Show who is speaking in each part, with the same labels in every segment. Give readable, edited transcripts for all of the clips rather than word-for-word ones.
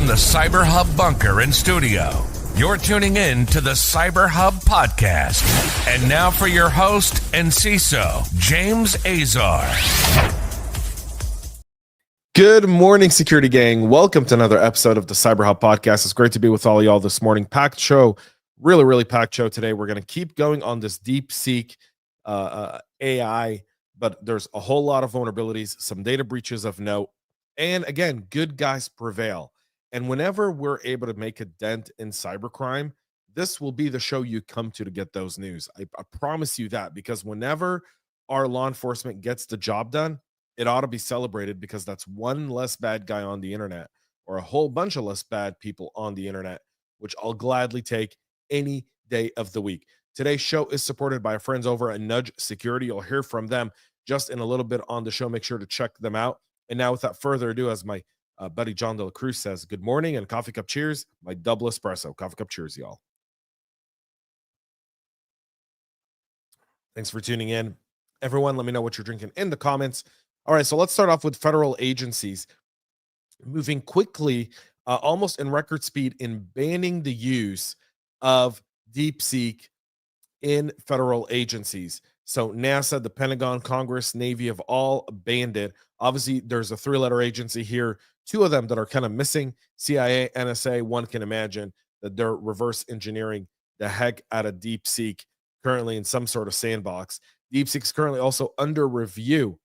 Speaker 1: from the CyberHub bunker and studio, you're tuning in to the CyberHub Podcast. And now for your host and CISO, James Azar.
Speaker 2: Good morning, security gang. Welcome to another episode of the CyberHub Podcast. It's great to be with all of y'all this morning. Packed show, really packed show today. We're going to keep going on this Deepseek AI, but there's a whole lot of vulnerabilities, some data breaches of note, and again, good guys prevail. And whenever we're able to make a dent in cybercrime, this will be the show you come to get those news. I promise you that, because whenever our law enforcement gets the job done, it ought to be celebrated, because that's one less bad guy on the internet, or a whole bunch of less bad people on the internet, which I'll gladly take any day of the week. Today's show is supported by our friends over at Nudge Security. You'll hear from them just in a little bit on the show. Make sure to check them out. And now, without further ado, as my buddy John De La Cruz says, good morning and coffee cup cheers. My double espresso. Coffee cup cheers, y'all. Thanks for tuning in. Everyone, let me know what you're drinking in the comments. All right, so let's start off with federal agencies moving quickly, almost in record speed, in banning the use of Deepseek in federal agencies. So NASA, the Pentagon, Congress, Navy have all banned it. Obviously, there's a three-letter agency here, two of them that are kind of missing, CIA, NSA. One can imagine that they're reverse engineering the heck out of Deepseek, currently in some sort of sandbox. Deepseek is currently also under review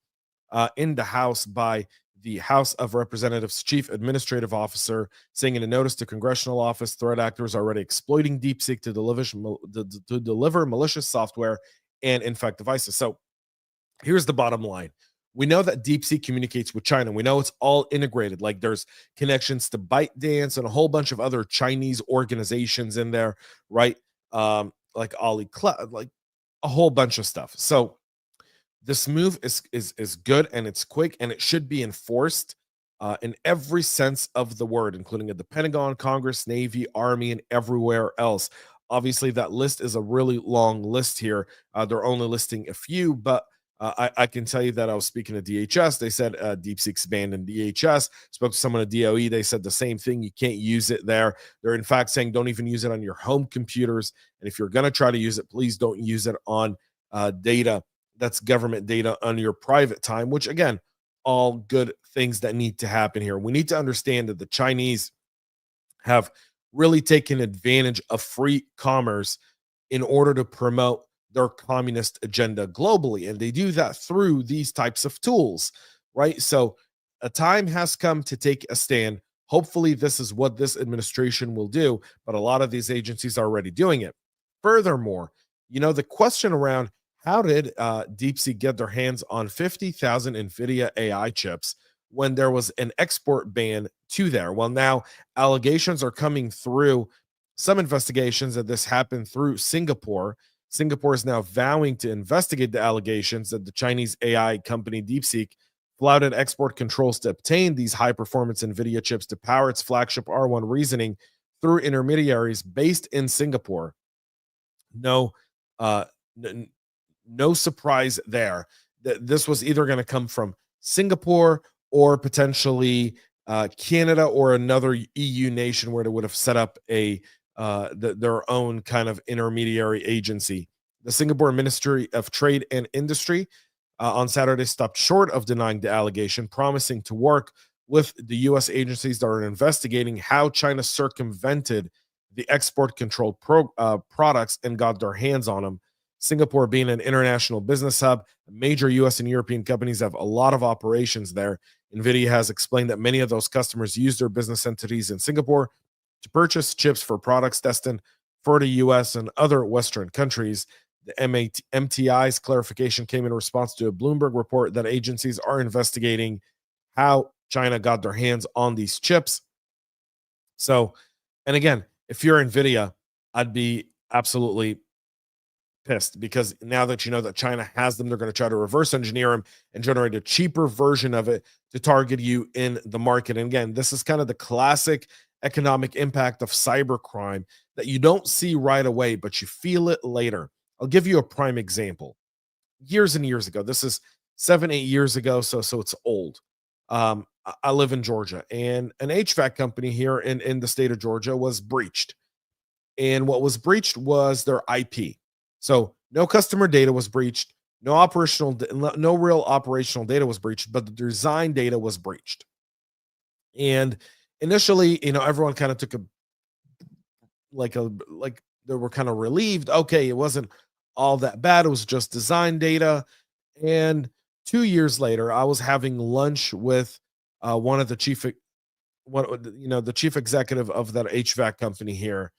Speaker 2: in the House by the House of Representatives Chief Administrative Officer, saying in a notice to Congressional Office, threat actors are already exploiting Deepseek to deliver malicious software and infect devices. So here's the bottom line. We know that Deepseek communicates with China. We know it's all integrated. Like, there's connections to ByteDance and a whole bunch of other Chinese organizations in there, right? Like AliCloud, like a whole bunch of stuff. So this move is good, and it's quick, and it should be enforced in every sense of the word, including at the Pentagon, Congress, Navy, Army, and everywhere else. Obviously, that list is a really long list here. They're only listing a few, but I can tell you that I was speaking to DHS. They said Deepseek's banned in DHS. Spoke to someone at DOE. They said the same thing. You can't use it there. They're in fact saying don't even use it on your home computers. And if you're going to try to use it, please don't use it on data that's government data on your private time, which, again, all good things that need to happen here. We need to understand that the Chinese have really taken advantage of free commerce in order to promote their communist agenda globally. And they do that through these types of tools, right? So a time has come to take a stand. Hopefully this is what this administration will do, but a lot of these agencies are already doing it. Furthermore, the question around how did Deepseek get their hands on 50,000 NVIDIA AI chips when there was an export ban to there? Well, now allegations are coming through some investigations that this happened through Singapore. Singapore is now vowing to investigate the allegations that the Chinese AI company Deepseek flouted export controls to obtain these high-performance NVIDIA chips to power its flagship R1 reasoning through intermediaries based in Singapore. No surprise there. This was either going to come from Singapore or potentially Canada or another EU nation where they would have set up their own kind of intermediary agency. The Singapore Ministry of Trade and Industry on Saturday stopped short of denying the allegation, promising to work with the U.S. agencies that are investigating how China circumvented the export control products and got their hands on them. Singapore being an international business hub, major U.S. and European companies have a lot of operations there. NVIDIA has explained that many of those customers use their business entities in Singapore to purchase chips for products destined for the U.S. and other Western countries. The MTI's clarification came in response to a Bloomberg report that agencies are investigating how China got their hands on these chips. So, and again, if you're NVIDIA, I'd be absolutely pissed, because now that you know that China has them, they're going to try to reverse engineer them and generate a cheaper version of it to target you in the market. And again, this is kind of the classic economic impact of cybercrime that you don't see right away, but you feel it later. I'll give you a prime example. Years and years ago, this is 7-8 years ago, so it's old. I live in Georgia, and an HVAC company here in the state of Georgia was breached. And what was breached was their IP. So no customer data was breached, no real operational data was breached, but the design data was breached. And initially, everyone kind of took like they were kind of relieved. Okay, it wasn't all that bad. It was just design data. And 2 years later, I was having lunch with one of the the chief executive of that HVAC company here,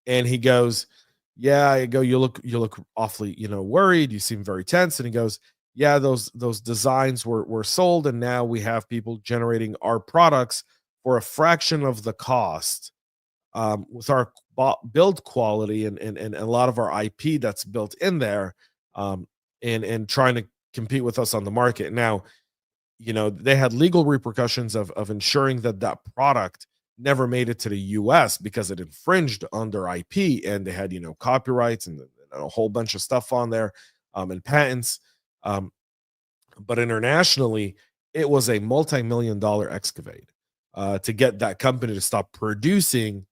Speaker 2: and he goes, "Yeah." I go, "You look awfully, worried. You seem very tense." And he goes, "Yeah, those designs were sold, and now we have people generating our products for a fraction of the cost, with our build quality and a lot of our IP that's built in there, and trying to compete with us on the market." Now, they had legal repercussions of ensuring that product never made it to the US because it infringed on their IP, and they had, copyrights and a whole bunch of stuff on there, and patents. But internationally, it was a multi-million-dollar excavate to get that company to stop producing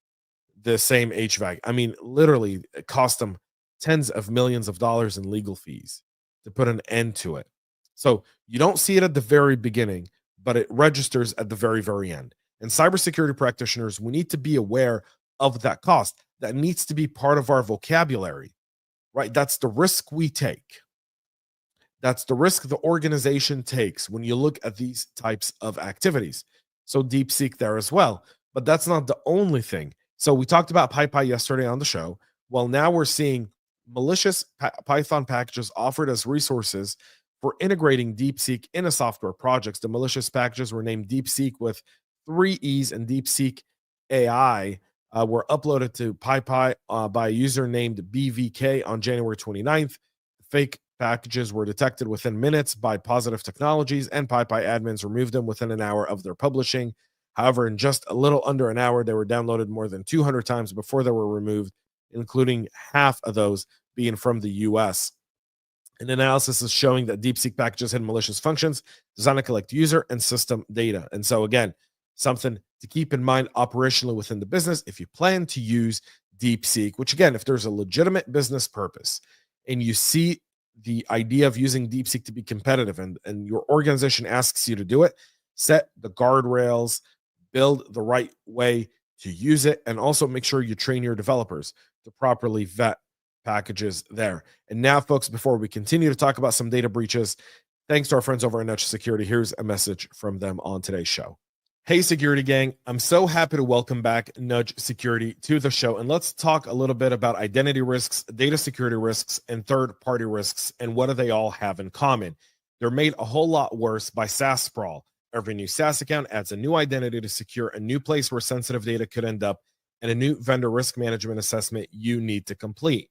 Speaker 2: the same HVAC. I mean, literally, it cost them tens of millions of dollars in legal fees to put an end to it. So you don't see it at the very beginning, but it registers at the very, very end. And cybersecurity practitioners, we need to be aware of that cost. That needs to be part of our vocabulary, right? That's the risk we take. That's the risk the organization takes when you look at these types of activities. So Deepseek there as well. But that's not the only thing. So we talked about PyPy yesterday on the show. Well, now we're seeing malicious Python packages offered as resources for integrating Deepseek into software projects. The malicious packages were named Deepseek with 3 E's and Deepseek AI were uploaded to PyPy by a user named BVK on January 29th. Fake packages were detected within minutes by Positive Technologies, and PyPy admins removed them within an hour of their publishing. However, in just a little under an hour, they were downloaded more than 200 times before they were removed, including half of those being from the US. An analysis is showing that Deepseek packages had malicious functions designed to collect user and system data. And so, again, something to keep in mind operationally within the business if you plan to use Deepseek, which, again, if there's a legitimate business purpose and you see the idea of using Deepseek to be competitive and your organization asks you to do it, set the guardrails, build the right way to use it, and also make sure you train your developers to properly vet packages there. And now, folks, before we continue to talk about some data breaches, thanks to our friends over at Nudge Security, here's a message from them on today's show. Hey, security gang, I'm so happy to welcome back Nudge Security to the show. And let's talk a little bit about identity risks, data security risks, and third-party risks, and what do they all have in common? They're made a whole lot worse by SaaS sprawl. Every new SaaS account adds a new identity to secure a new place where sensitive data could end up, and a new vendor risk management assessment you need to complete.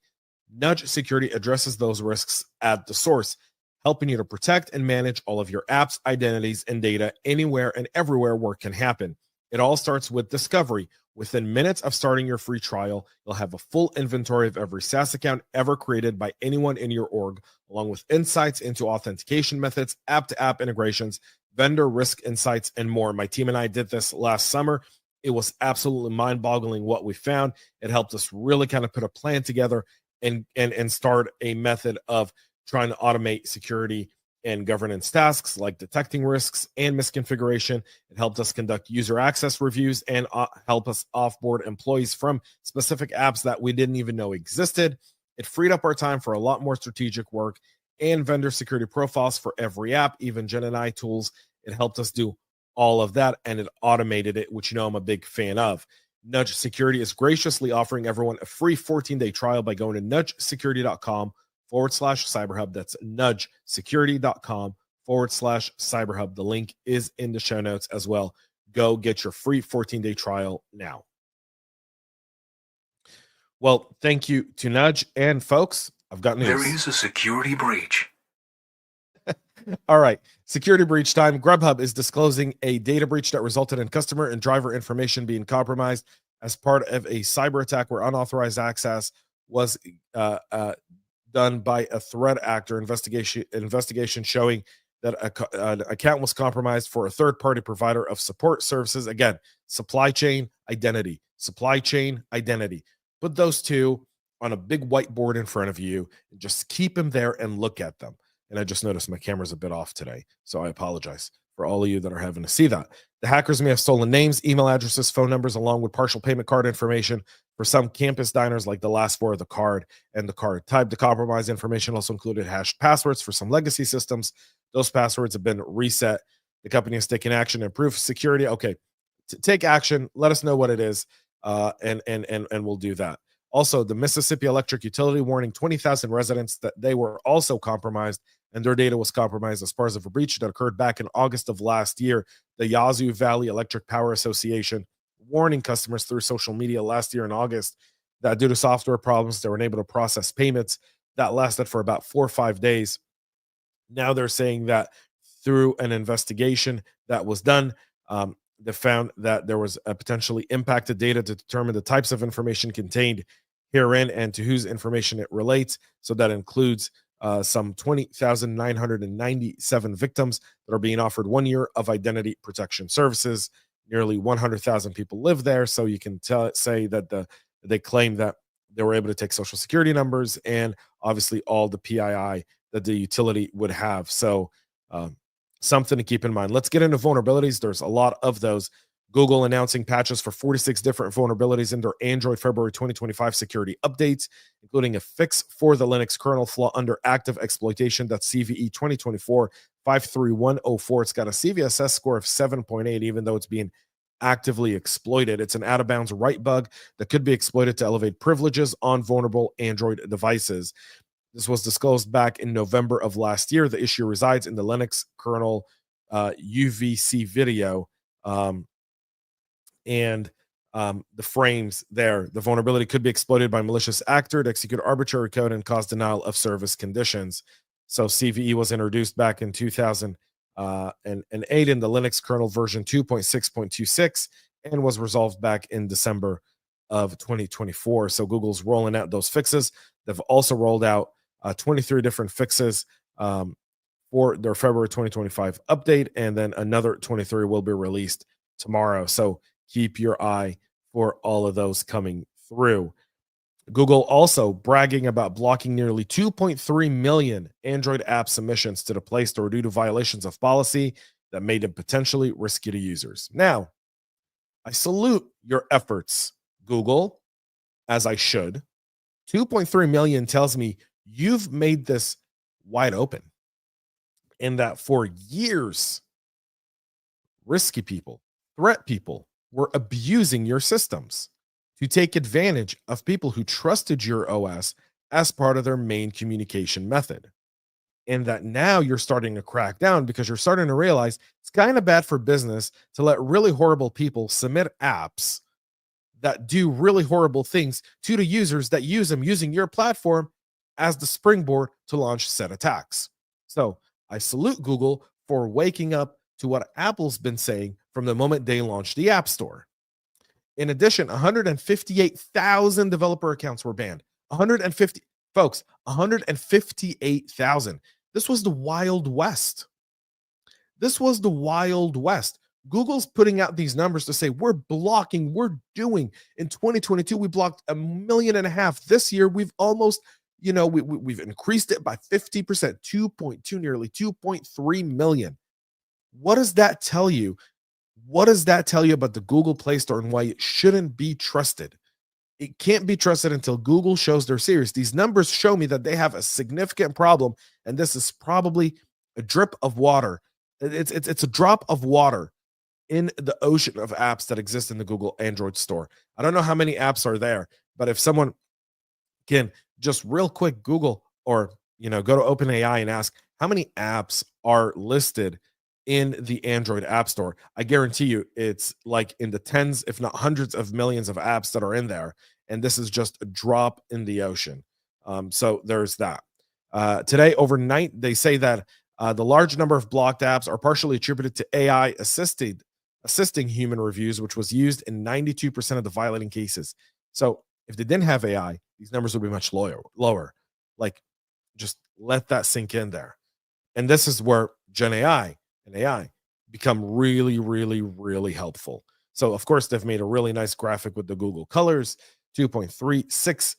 Speaker 2: Nudge Security addresses those risks at the source, helping you to protect and manage all of your apps, identities, and data anywhere and everywhere where it can happen. It all starts with discovery. Within minutes of starting your free trial, you'll have a full inventory of every SaaS account ever created by anyone in your org, along with insights into authentication methods, app-to-app integrations, vendor risk insights, and more. My team and I did this last summer. It was absolutely mind-boggling what we found. It helped us really kind of put a plan together and start a method of trying to automate security and governance tasks like detecting risks and misconfiguration. It helped us conduct user access reviews and help us offboard employees from specific apps that we didn't even know existed. It freed up our time for a lot more strategic work and vendor security profiles for every app, even Gen AI tools. It helped us do all of that, and it automated it, which I'm a big fan of. Nudge Security is graciously offering everyone a free 14-day trial by going to nudgesecurity.com/cyberhub. That's nudgesecurity.com/cyberhub. The link is in the show notes as well. Go get your free 14-day trial now. Well, thank you to Nudge. And folks, I've got news.
Speaker 3: There is a security breach.
Speaker 2: All right. Security breach time. Grubhub is disclosing a data breach that resulted in customer and driver information being compromised as part of a cyber attack where unauthorized access was done by a threat actor. Investigation showing that an account was compromised for a third-party provider of support services. Again, supply chain identity. Put those two on a big whiteboard in front of you and just keep them there and look at them. And I just noticed my camera's a bit off today, so I apologize for all of you that are having to see that. The hackers may have stolen names, email addresses, phone numbers, along with partial payment card information for some campus diners, like the last four of the card and the card type. The compromised information also included hashed passwords for some legacy systems. Those passwords have been reset. The company has taken action to improve security. Okay, take action. Let us know what it is, and we'll do that. Also, the Mississippi Electric Utility warning 20,000 residents that they were also compromised and their data was compromised as part of a breach that occurred back in August of last year. The Yazoo Valley Electric Power Association warning customers through social media last year in August that due to software problems, they were unable to process payments. That lasted for about 4 or 5 days. Now they're saying that through an investigation that was done, they found that there was a potentially impacted data to determine the types of information contained herein and to whose information it relates. So that includes some 20,997 victims that are being offered 1 year of identity protection services. Nearly 100,000 people live there. So you can say that they claim that they were able to take social security numbers and obviously all the PII that the utility would have. So something to keep in mind. Let's get into vulnerabilities. There's a lot of those. Google announcing patches for 46 different vulnerabilities in their Android February 2025 security updates, including a fix for the Linux kernel flaw under active exploitation. That's CVE 2024-53104. It's got a CVSS score of 7.8, even though it's being actively exploited. It's an out-of-bounds write bug that could be exploited to elevate privileges on vulnerable Android devices. This was disclosed back in November of last year. The issue resides in the Linux kernel UVC video. And the frames there. The vulnerability could be exploited by malicious actor to execute arbitrary code and cause denial of service conditions. So CVE was introduced back in 2008 in the Linux kernel version 2.6.26 and was resolved back in December of 2024. So Google's rolling out those fixes. They've also rolled out 23 different fixes for their February 2025 update, and then another 23 will be released tomorrow. So keep your eye for all of those coming through. Google also bragging about blocking nearly 2.3 million Android app submissions to the Play Store due to violations of policy that made them potentially risky to users. Now, I salute your efforts, Google, as I should. 2.3 million tells me you've made this wide open, and that for years, risky people, threat people, were abusing your systems to take advantage of people who trusted your OS as part of their main communication method. And that now you're starting to crack down because you're starting to realize it's kind of bad for business to let really horrible people submit apps that do really horrible things to the users that use them using your platform as the springboard to launch said attacks. So I salute Google for waking up to what Apple's been saying from the moment they launched the App Store. In addition, 158,000 developer accounts were banned. 158,000. This was the Wild West. Google's putting out these numbers to say we're blocking, we're doing. In 2022, we blocked 1.5 million. This year, we've almost, we've increased it by 50%, 2.2, nearly 2.3 million. What does that tell you? What does that tell you about the Google Play Store and why it shouldn't be trusted? It can't be trusted until Google shows they're serious. These numbers show me that they have a significant problem, and this is probably a drip of water. It's a drop of water in the ocean of apps that exist in the Google Android store. I don't know how many apps are there, but if someone can just real quick Google or go to OpenAI and ask how many apps are listed in the Android App Store, I guarantee you it's like in the tens, if not hundreds of millions of apps that are in there. And this is just a drop in the ocean. So there's that. Today, overnight, they say that the large number of blocked apps are partially attributed to AI assisting human reviews, which was used in 92% of the violating cases. So if they didn't have AI, these numbers would be much lower. Like, just let that sink in there. And this is where Gen AI and AI become really, really, really helpful. So, of course, they've made a really nice graphic with the Google colors. 2.36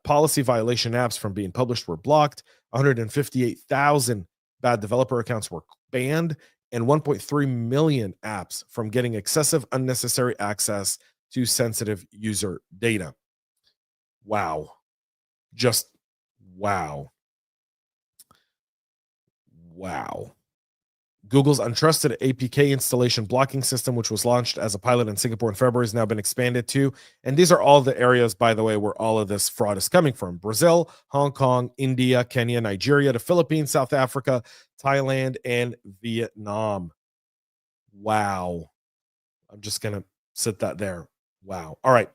Speaker 2: policy violation apps from being published were blocked. 158,000 bad developer accounts were banned, and 1.3 million apps from getting excessive, unnecessary access to sensitive user data. Wow. Just wow. Wow. Google's untrusted APK installation blocking system, which was launched as a pilot in Singapore in February, has now been expanded to. And these are all the areas, by the way, where all of this fraud is coming from: Brazil, Hong Kong, India, Kenya, Nigeria, the Philippines, South Africa, Thailand, and Vietnam. Wow. I'm just going to sit that there. Wow. All right.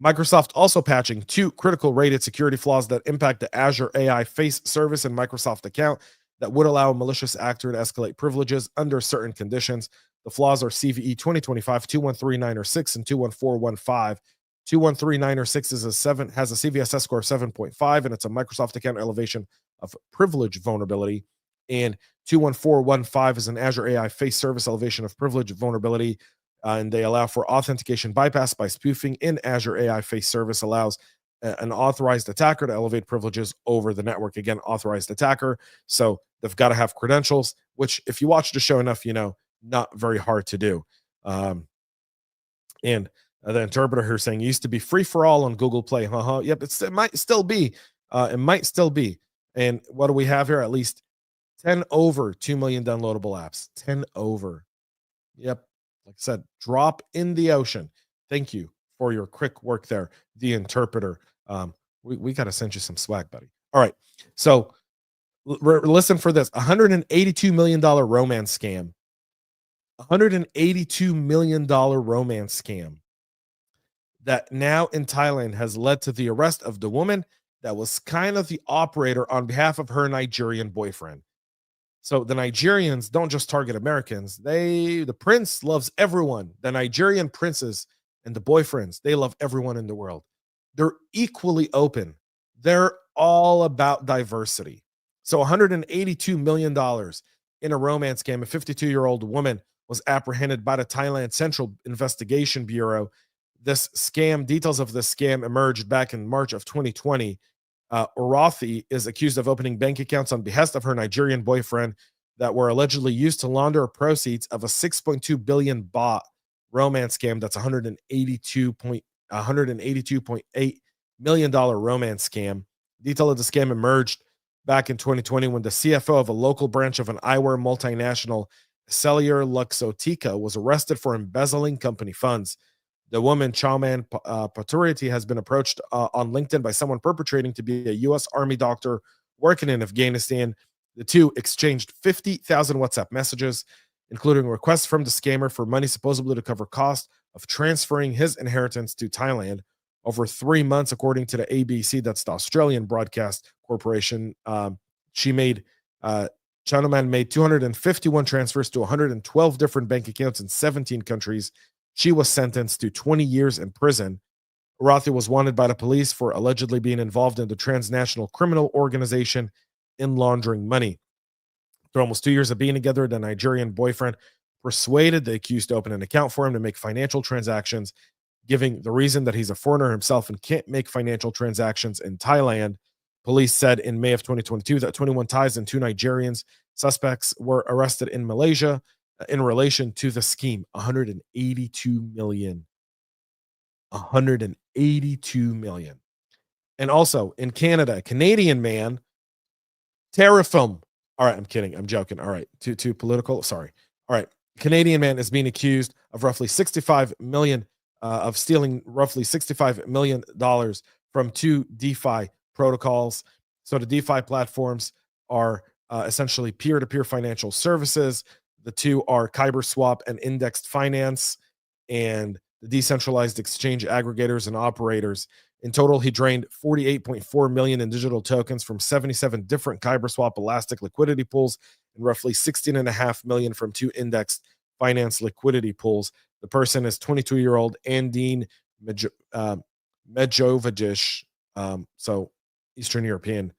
Speaker 2: Microsoft also patching 2 critical rated security flaws that impact the Azure AI face service and Microsoft account that would allow a malicious actor to escalate privileges under certain conditions. The flaws are CVE 2025-213-9 or 6 and 21415. 213-9 or 6 has a CVSS score of 7.5, and it's a Microsoft account elevation of privilege vulnerability. And 21415 is an Azure AI face service elevation of privilege vulnerability. And they allow for authentication bypass by spoofing in Azure AI face service, allows an authorized attacker to elevate privileges over the network. Again, authorized attacker. So they've got to have credentials, which if you watch the show enough, you know, not very hard to do. And the interpreter here saying used to be free for all on Google Play. Yep, it might still be. It might still be. And what do we have here? At least 10 over 2 million downloadable apps. 10 over. Yep. Like I said, drop in the ocean. Thank you for your quick work there, the interpreter. We got to send you some swag, buddy. All right. So listen for this. $182 million romance scam. $182 million romance scam that now in Thailand has led to the arrest of the woman that was kind of the operator on behalf of her Nigerian boyfriend. So the Nigerians don't just target Americans. The prince loves everyone. The Nigerian princes and the boyfriends, they love everyone in the world. They're equally open. They're all about diversity. So $182 million in a romance scam. A 52-year-old woman was apprehended by the Thailand Central Investigation Bureau. This scam, details of this scam emerged back in March of 2020. Orothi is accused of opening bank accounts on behest of her Nigerian boyfriend that were allegedly used to launder proceeds of a 6.2 billion baht romance scam. That's $182.8 million romance scam. Detail of the scam emerged back in 2020 when the CFO of a local branch of an eyewear multinational, Cellular Luxottica, was arrested for embezzling company funds. The woman, Chowman Paturity, has been approached on LinkedIn by someone perpetrating to be a U.S. Army doctor working in Afghanistan. The two exchanged 50,000 WhatsApp messages, including requests from the scammer for money supposedly to cover cost of transferring his inheritance to Thailand over 3 months, according to the ABC, that's the Australian Broadcast Corporation. Chowman made 251 transfers to 112 different bank accounts in 17 countries. She was sentenced to 20 years in prison. Orothi was wanted by the police for allegedly being involved in the transnational criminal organization in laundering money. After almost 2 years of being together, the Nigerian boyfriend persuaded the accused to open an account for him to make financial transactions, giving the reason that he's a foreigner himself and can't make financial transactions in Thailand. Police said in May of 2022 that 21 Thais and 2 Nigerians suspects were arrested in Malaysia in relation to the scheme. 182 million. 182 million. And also in Canada, a Canadian man, Terrafilm. All right, I'm kidding. I'm joking. All right, too political. Sorry. All right, Canadian man is being accused of roughly 65 million of stealing roughly $65 million from 2 DeFi protocols. So the DeFi platforms are essentially peer-to-peer financial services. The two are KyberSwap and Indexed Finance, and the decentralized exchange aggregators and operators. In total, he drained 48.4 million in digital tokens from 77 different KyberSwap Elastic liquidity pools and roughly 16.5 million from 2 Indexed Finance liquidity pools. The person is 22-year-old Andine Medjovic, so Eastern European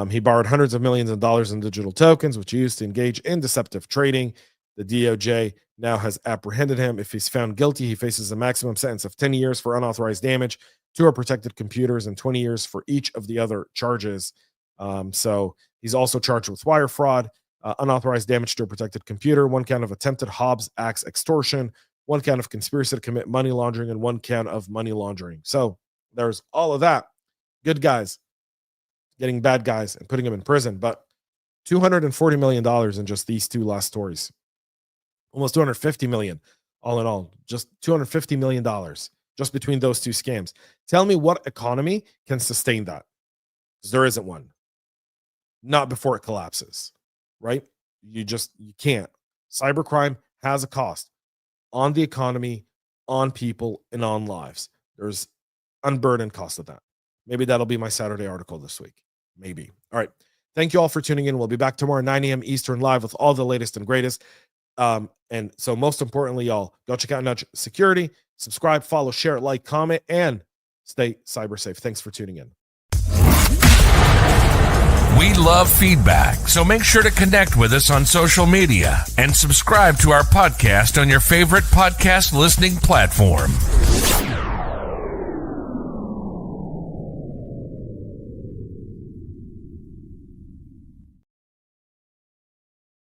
Speaker 2: He borrowed hundreds of millions of dollars in digital tokens, which he used to engage in deceptive trading. The DOJ now has apprehended him. If he's found guilty, he faces a maximum sentence of 10 years for unauthorized damage to our protected computers and 20 years for each of the other charges. So he's also charged with wire fraud, unauthorized damage to a protected computer, 1 count of attempted Hobbs Act extortion, 1 count of conspiracy to commit money laundering, and 1 count of money laundering. So there's all of that. Good guys getting bad guys and putting them in prison. But $240 million in just these 2 last stories. Almost $250 million all in all. Just $250 million just between those 2 scams. Tell me what economy can sustain that. Because there isn't one. Not before it collapses. Right? You can't. Cybercrime has a cost on the economy, on people, and on lives. There's unburdened cost of that. Maybe that'll be my Saturday article this week. Maybe. All right. Thank you all for tuning in. We'll be back tomorrow 9 a.m. Eastern live with all the latest and greatest. And so most importantly, y'all, go check out Nudge Security, subscribe, follow, share, like, comment, and stay cyber safe. Thanks for tuning in.
Speaker 1: We love feedback, so make sure to connect with us on social media and subscribe to our podcast on your favorite podcast listening platform.